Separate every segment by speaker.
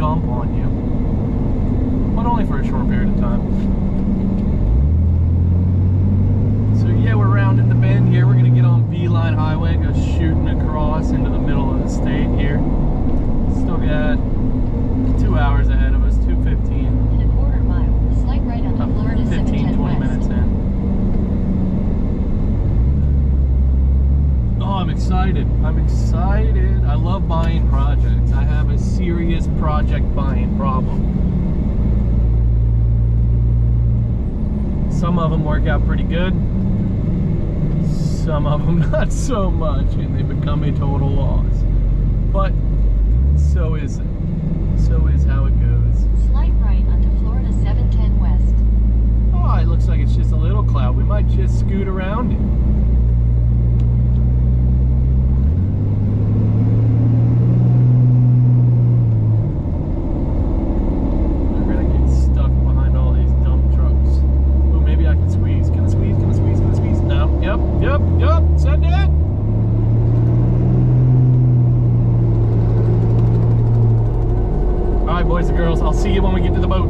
Speaker 1: dump on you, but only for a short period of time. So yeah, we're rounding the bend here. We're gonna get on Beeline Highway, go shooting across into the middle of the state here. Still got 2 hours ahead of us, 2:15.
Speaker 2: In a quarter mile, slight right onto Florida 710
Speaker 1: 20
Speaker 2: West.
Speaker 1: minutes in. Oh, I'm excited. I'm excited. I love buying projects. I have a serious project buying problem. Some of them work out pretty good. Some of them not so much, and they become a total loss. But so is it. So is how it goes.
Speaker 2: Slight right onto Florida 710 West.
Speaker 1: Oh, it looks like it's just a little cloud. We might just scoot around it. We're gonna get stuck behind all these dump trucks. Oh, maybe I can squeeze. Can I squeeze? Can I squeeze? Can I squeeze? No. Yep. Send it. All right, boys and girls, I'll see you when we get to the boat.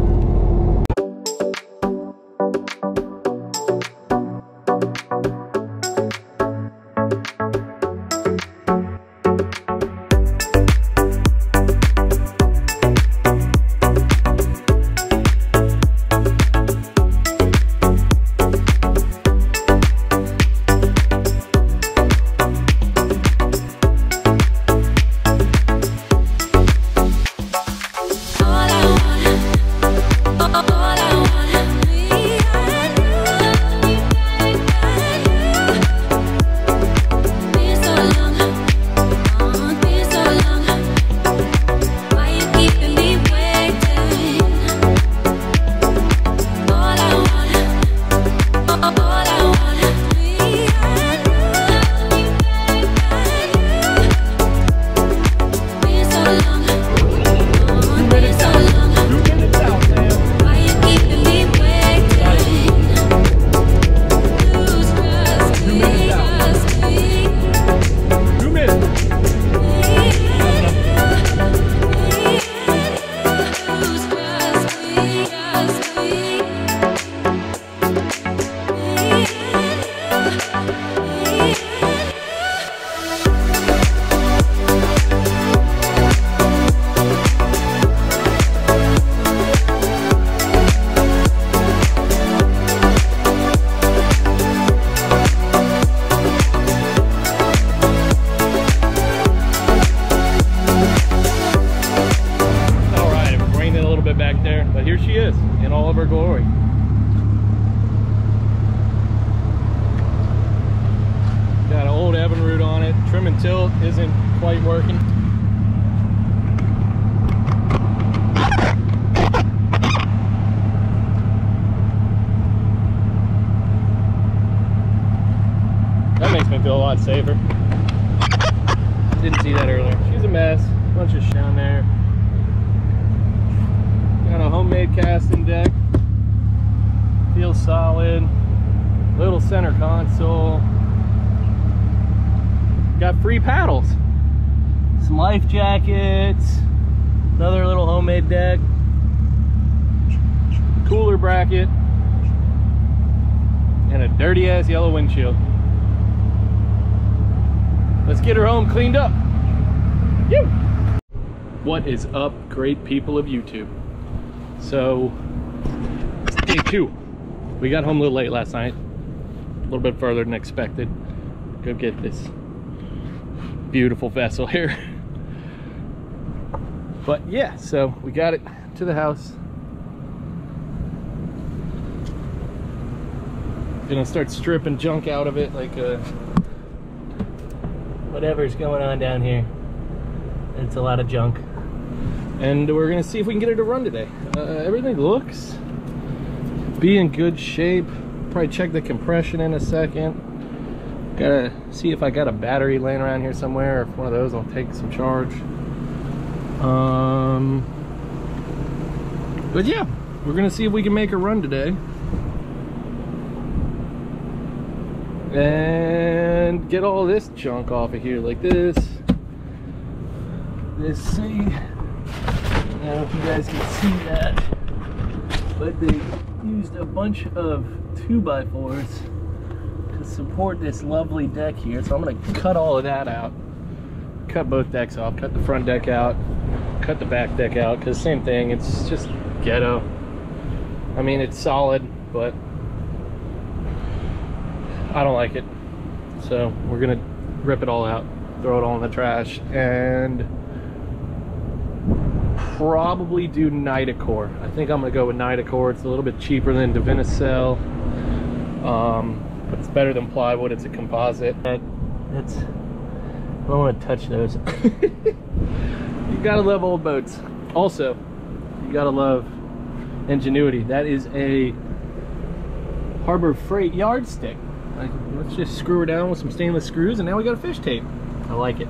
Speaker 1: Glory. Got an old Evinrude on it. Trim and tilt isn't quite working. That makes me feel a lot safer. Didn't see that earlier. She's a mess. Bunch of shit down there. Got a homemade casting deck. Feels solid. Little center console. Got free paddles. Some life jackets. Another little homemade deck. Cooler bracket. And a dirty ass yellow windshield. Let's get her home cleaned up. Woo! What is up, great people of YouTube? So, it's day 2. We got home a little late last night. A little bit further than expected. Go get this beautiful vessel here. But yeah, so we got it to the house. Gonna start stripping junk out of it, like whatever's going on down here. It's a lot of junk. And we're gonna see if we can get it to run today. Everything looks be in good shape. Probably check the compression in a second. Gotta see if I got a battery laying around here somewhere, or if one of those will take some charge. But yeah, we're gonna see if we can make a run today. And get all this junk off of here, like this. Let's see. know if you guys can see that, but they used a bunch of 2x4s to support this lovely deck here. So I'm gonna cut all of that out. Cut both decks off, cut the front deck out, cut the back deck out, because same thing, it's just ghetto. I mean, it's solid, but I don't like it. So we're gonna rip it all out, throw it all in the trash, and probably do Nitacor. I think I'm gonna go with Nitacor. It's a little bit cheaper than Divinicel, but it's better than plywood. It's a composite. It's, I don't want to touch those. You gotta love old boats. Also, you gotta love ingenuity. That is a Harbor Freight yardstick. Like, let's just screw her down with some stainless screws, and now we got a fish tape. I like it.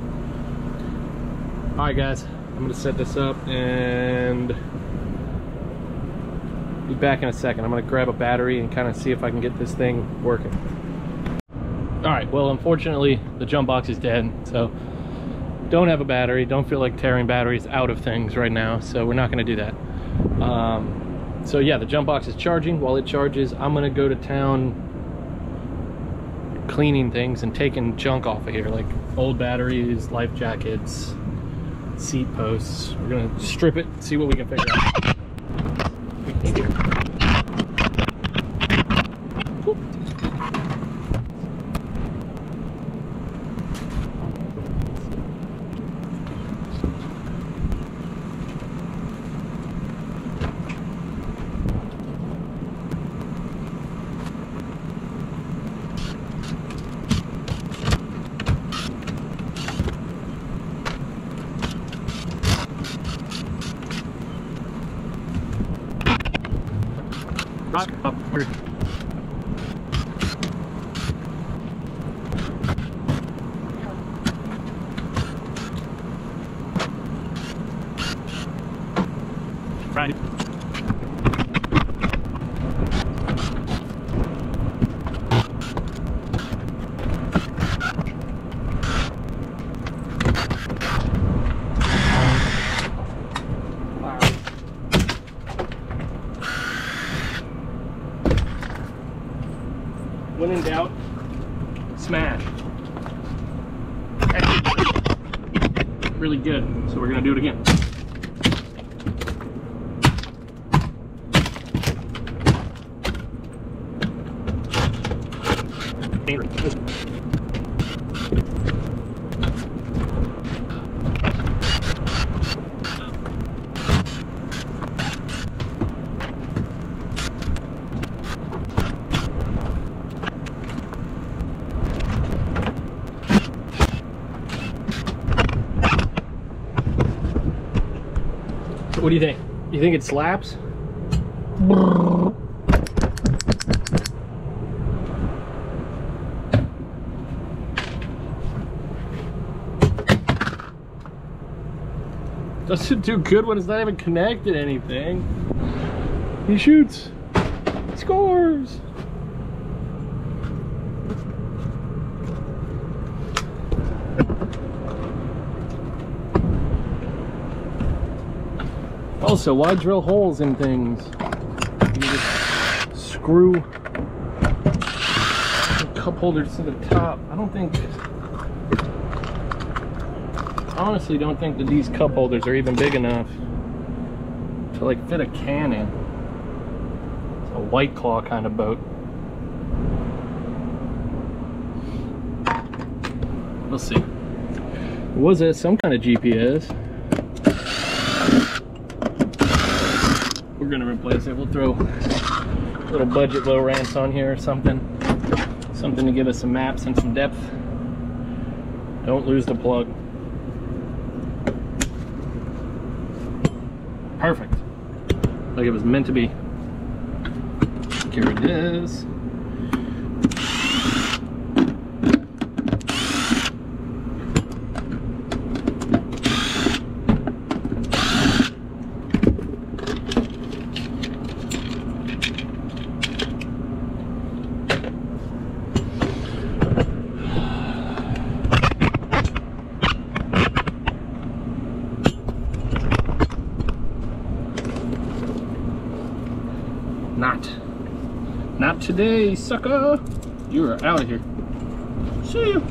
Speaker 1: All right, guys, I'm gonna set this up and be back in a second. I'm gonna grab a battery and kind of see if I can get this thing working. All right, well, unfortunately, the jump box is dead, so don't have a battery. Don't feel like tearing batteries out of things right now, so we're not gonna do that. So yeah, the jump box is charging. While it charges, I'm gonna go to town cleaning things and taking junk off of here, like old batteries, life jackets, seat posts. We're gonna strip it, see what we can figure out. Rock upward. Right. When in doubt, smash. Really good, so we're gonna do it again. What do you think? You think it slaps? Doesn't do good when it's not even connected to anything. He shoots. He scores. Also, why drill holes in things? You just screw the cup holders to the top. I honestly don't think that these cup holders are even big enough to like fit a can in. It's a White Claw kind of boat. We'll see. Was it some kind of GPS? We're gonna replace it. We'll throw a little budget low rants on here or something to give us some maps and some depth. Don't lose the plug. Perfect, like it was meant to be. Here it is. Not today, sucker. You are out of here. See you.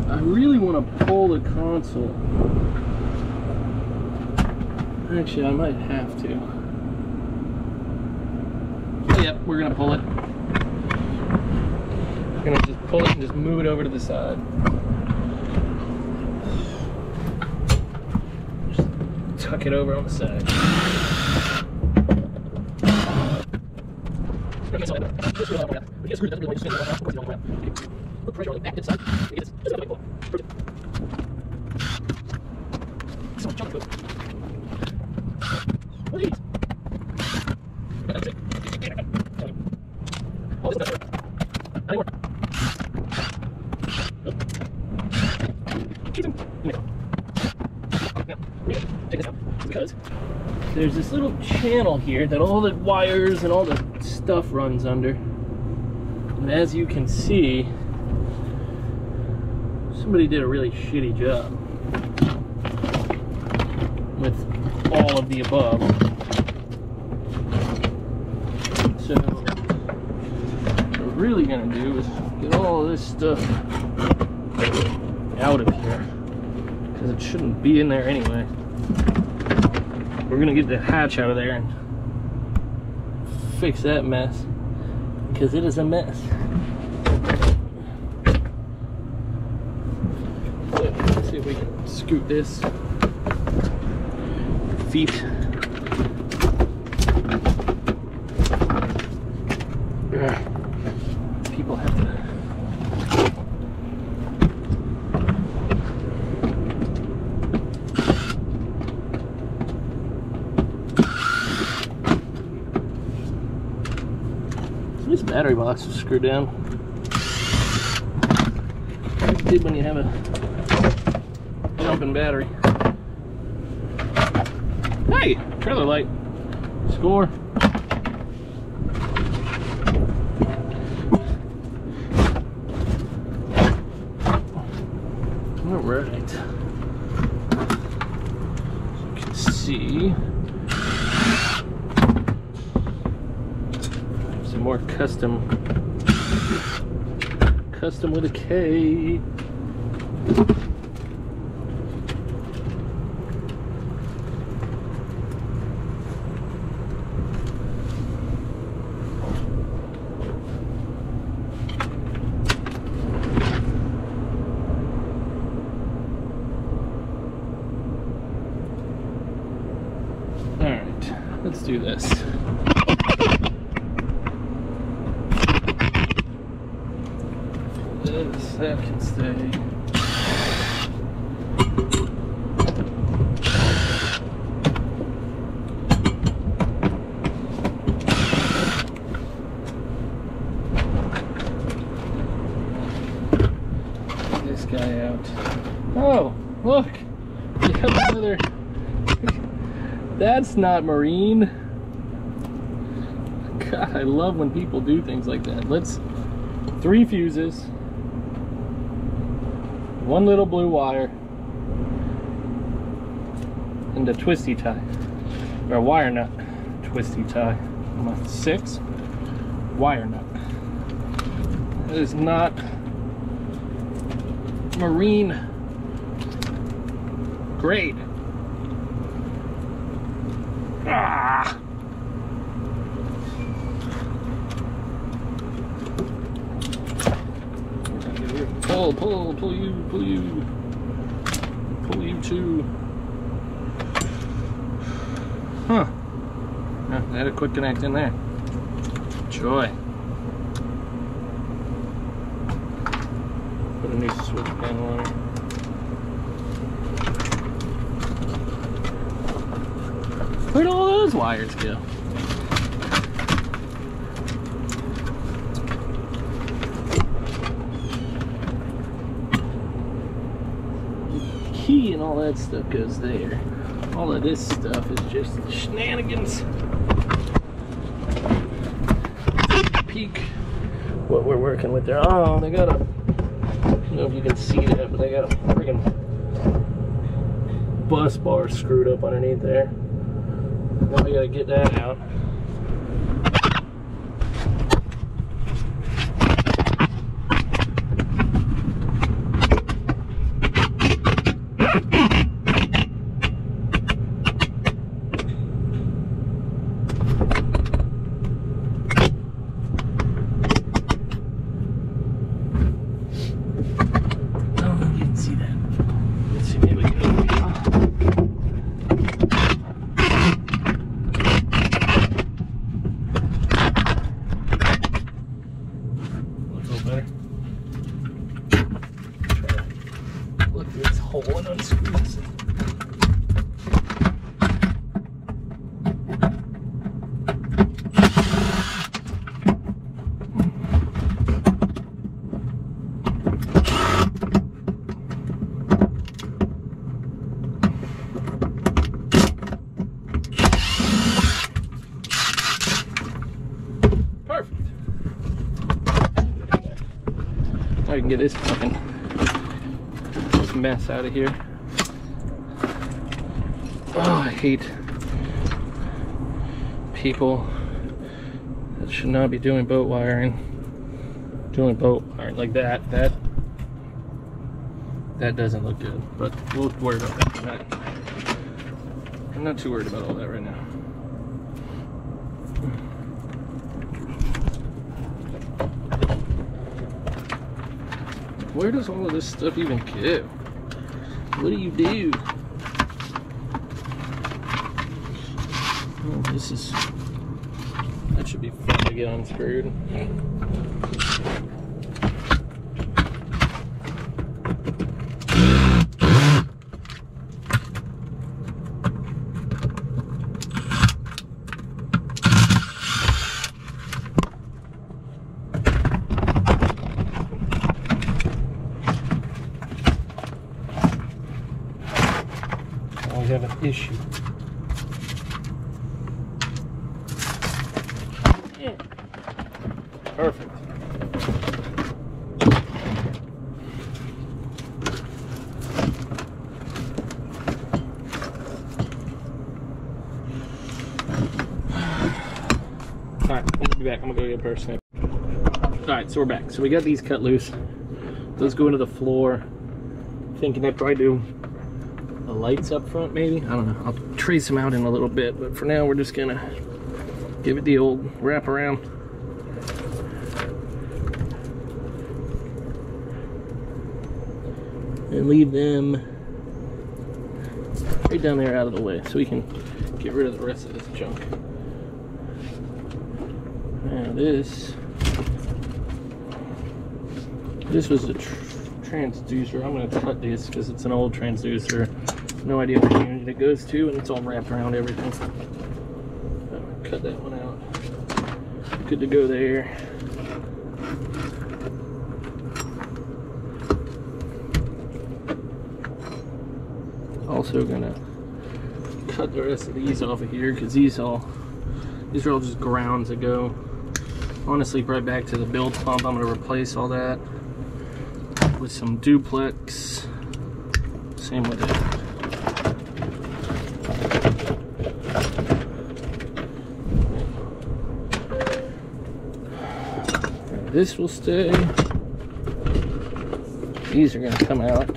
Speaker 1: I really want to pull the console. Actually, I might have to. Oh, yep, we're gonna pull it. We're gonna just pull it and just move it over to the side. Just tuck it over on the side. Put pressure on the back to the side. So much junk to it. What are these? That's it. Oh, this is better. Not anymore. Keep them. Now, take this out because there's this little channel here that all the wires and all the stuff runs under. And as you can see, somebody did a really shitty job with all of the above. So what we're really gonna do is get all of this stuff out of here because it shouldn't be in there anyway. We're gonna get the hatch out of there and fix that mess because it is a mess. So let's see if we can scoot this feet. People have to. So this battery box is screwed down. Like you did when you have a jumping battery. Hey, trailer light. Score. All right. As you can see, some more custom with a K. Let's do this. That can stay. Get this guy out. Oh, look! We have another. That's not marine. God, I love when people do things like that. Let's 3 fuses, 1 little blue wire, and a twisty tie, or a wire nut twisty tie. 6 wire nut. That is not marine grade. Ah! Pull you too. Huh. Yeah, they had a quick connect in there. Joy. Put a new switch panel on it. Where'd all those wires go? Key and all that stuff goes there. All of this stuff is just shenanigans. Peek what we're working with there. Oh, they got a, I don't know if you can see that, but they got a friggin' bus bar screwed up underneath there. Now we gotta get that out. I can get this fucking mess out of here. Oh, I hate people that should not be doing boat wiring. Doing boat wiring like that. That doesn't look good, but we'll worry about that tonight. I'm not too worried about all that right now. Where does all of this stuff even go? What do you do? Oh, this is... that should be fun to get unscrewed. We have an issue. Yeah. Perfect. Alright, I'm gonna be back. I'm gonna go get a pair of snips. Alright, so we're back. So we got these cut loose. Those go into the floor. Thinking I'd probably do the lights up front, maybe. I don't know. I'll trace them out in a little bit, but for now we're just gonna give it the old wrap around. And leave them right down there out of the way so we can get rid of the rest of this junk. Now this was a transducer. I'm going to cut this because it's an old transducer. No idea what unit it goes to, and it's all wrapped around everything. Cut that one out. Good to go there. Also gonna cut the rest of these off of here because these are all just grounds that go honestly right back to the build pump. I'm gonna replace all that with some duplex. Same with it. This will stay. These are gonna come out.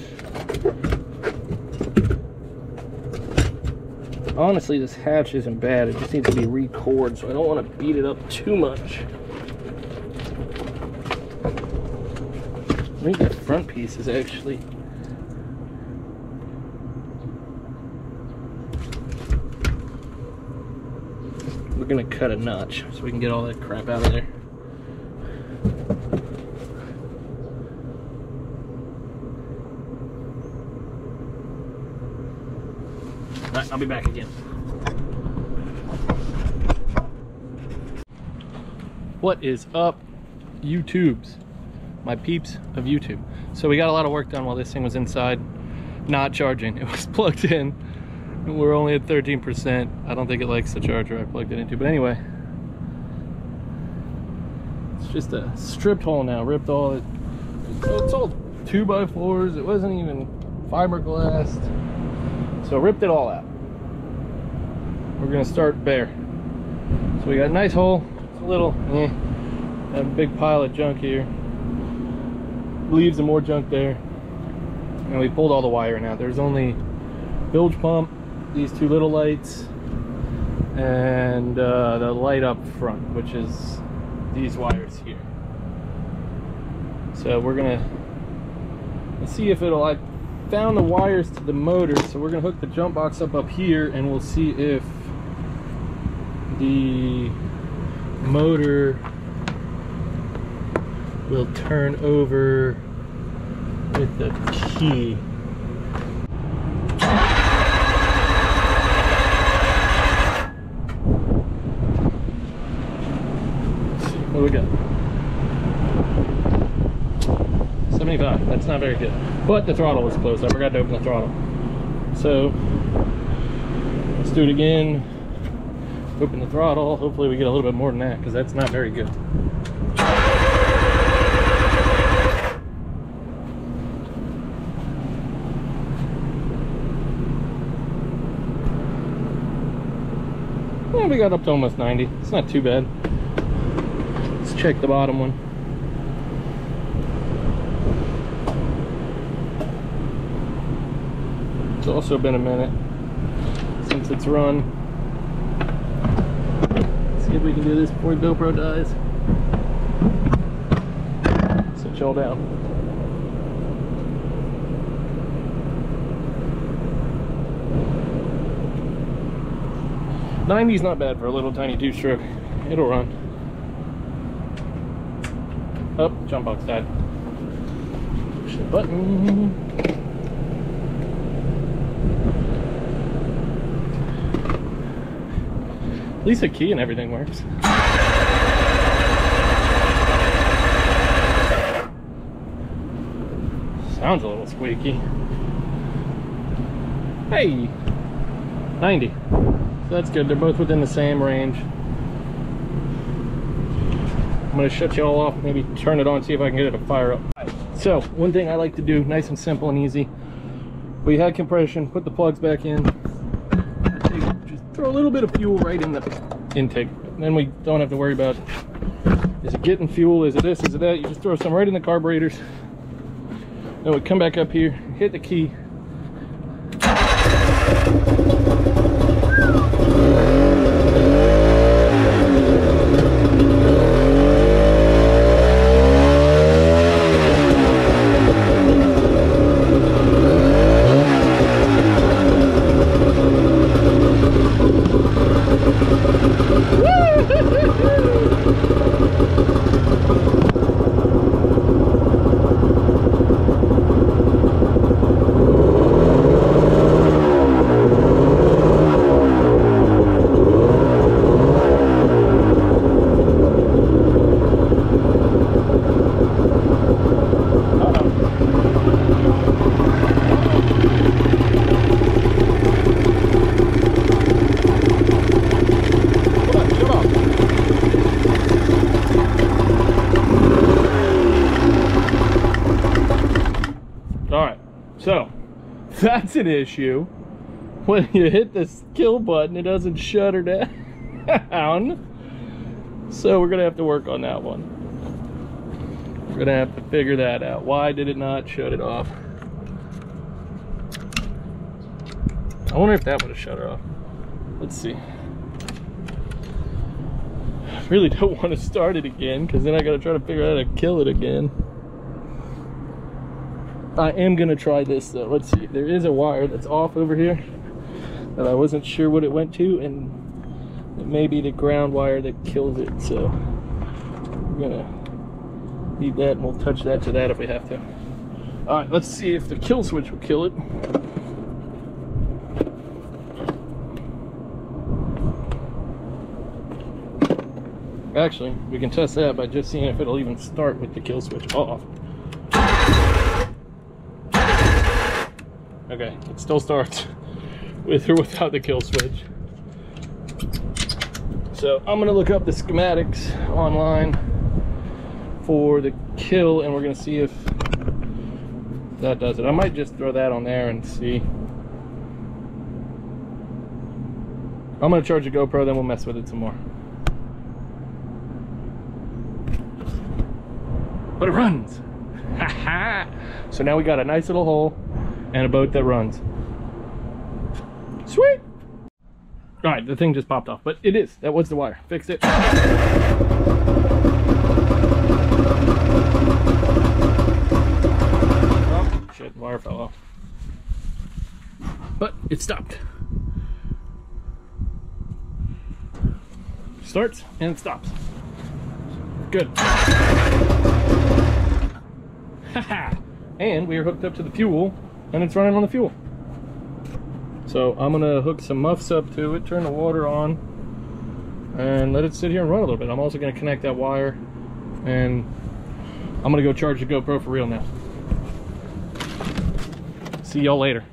Speaker 1: Honestly, this hatch isn't bad. It just needs to be re-cored, so I don't want to beat it up too much. I think that front piece is actually... we're gonna cut a notch so we can get all that crap out of there. Alright, I'll be back again. What is up, YouTubes? My peeps of YouTube. So we got a lot of work done while this thing was inside, not charging. It was plugged in. We're only at 13%. I don't think it likes the charger I plugged it into, but anyway. It's just a stripped hole now. Ripped all it. It's all 2x4s. It wasn't even fiberglass. So ripped it all out. We're gonna start bare. So we got a nice hole. It's a little, a big pile of junk here. Leaves and more junk there. And we pulled all the wiring out. There's only bilge pump, these two little lights, and the light up front, which is these wires here. So we're gonna see if it'll. I found the wires to the motor, so we're gonna hook the jump box up here, and we'll see if the motor will turn over with the key. Let's see what we got. 75. That's not very good. But the throttle was closed. I forgot to open the throttle. So let's do it again. Open the throttle. Hopefully we get a little bit more than that, because that's not very good. Well, we got up to almost 90. It's not too bad. Let's check the bottom one. It's also been a minute since it's run. Let's see if we can do this before GoPro dies. So chill down. '90's not bad for a little tiny two-stroke. It'll run. Oh, jump box died. Push the button. At least the key and everything works. Sounds a little squeaky. Hey! 90. So that's good. They're both within the same range. I'm going to shut you all off, maybe turn it on, see if I can get it to fire up. So, one thing I like to do, nice and simple and easy. We had compression, put the plugs back in. Just throw a little bit of fuel right in the intake. Then we don't have to worry about, is it getting fuel, is it this, is it that? You just throw some right in the carburetors. Then we come back up here, hit the key. So that's an issue. When you hit this kill button, it doesn't shut her down. So we're gonna have to work on that one. We're gonna have to figure that out. Why did it not shut it off? I wonder if that would have shut her off. Let's see. I really don't want to start it again, because then I gotta try to figure out how to kill it again. I am gonna try this though. Let's see. There is a wire that's off over here that I wasn't sure what it went to, and it may be the ground wire that kills it. So we're gonna leave that, and we'll touch that to that if we have to. All right, let's see if the kill switch will kill it. Actually, we can test that by just seeing if it'll even start with the kill switch off. Okay, it still starts with or without the kill switch. So I'm gonna look up the schematics online for the kill, and we're gonna see if that does it. I might just throw that on there and see. I'm gonna charge the GoPro, then we'll mess with it some more. But it runs. So now we got a nice little hole and a boat that runs. Sweet. All right, the thing just popped off, but it is. That was the wire. Fixed it. Oh, shit, wire fell off. But it stopped. Starts and it stops. Good. And we are hooked up to the fuel, and it's running on the fuel. So I'm gonna hook some muffs up to it, turn the water on, and let it sit here and run a little bit. I'm also gonna connect that wire, and I'm gonna go charge the GoPro for real now. See y'all later.